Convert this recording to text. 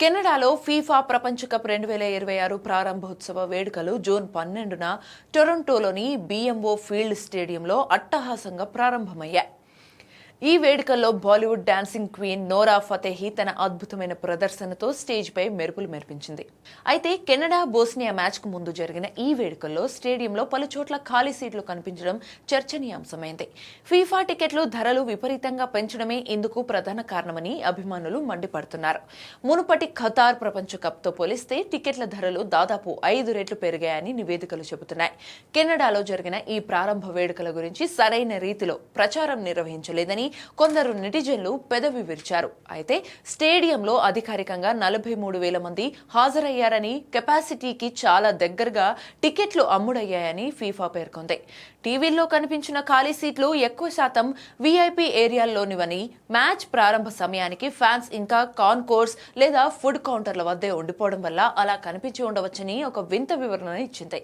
కెనడాలో ఫీఫా ప్రపంచ కప్ 2026 ప్రారంభోత్సవ వేడుకలు జూన్ 12న టొరంటోలోని బిఎంఓ ఫీల్డ్ స్టేడియంలో అట్టహాసంగా ప్రారంభమయ్యాయి. ఈ వేడుకల్లో బాలీవుడ్ డాన్సింగ్ క్వీన్ నోరా ఫతేహి తన అద్భుతమైన ప్రదర్శనతో స్టేజ్పై మెరుపులు మెరిపించింది. అయితే కెనడా బోస్నియా మ్యాచ్కు ముందు జరిగిన ఈ వేడుకల్లో స్టేడియంలో పలుచోట్ల ఖాళీ సీట్లు కనిపించడం చర్చనీయాంశమైంది. ఫీఫా టికెట్లు ధరలు విపరీతంగా పెంచడమే ఇందుకు ప్రధాన కారణమని అభిమానులు మండిపడుతున్నారు. మునుపటి ఖతార్ ప్రపంచ కప్తో పోలిస్తే టికెట్ల ధరలు దాదాపు 5 రెట్లు పెరిగాయని నివేదికలు చెబుతున్నాయి. కెనడాలో జరిగిన ఈ ప్రారంభ వేడుకల గురించి సరైన రీతిలో ప్రచారం నిర్వహించలేదని కొందరు నెటిజన్లు పెదవి విరిచారు. అయితే స్టేడియంలో అధికారికంగా 43,000 మంది హాజరయ్యారని, కెపాసిటీకి చాలా దగ్గరగా టికెట్లు అమ్ముడయ్యాయని ఫీఫా పేర్కొంది. టీవీల్లో కనిపించిన ఖాళీ సీట్లు ఎక్కువ శాతం వీఐపీ ఏరియాల్లోనివని, మ్యాచ్ ప్రారంభ సమయానికి ఫ్యాన్స్ ఇంకా కాన్కోర్స్ లేదా ఫుడ్ కౌంటర్ల వద్దే ఉండిపోవడం వల్ల అలా కనిపించి ఉండవచ్చని ఒక వింత వివరణ ఇచ్చింది.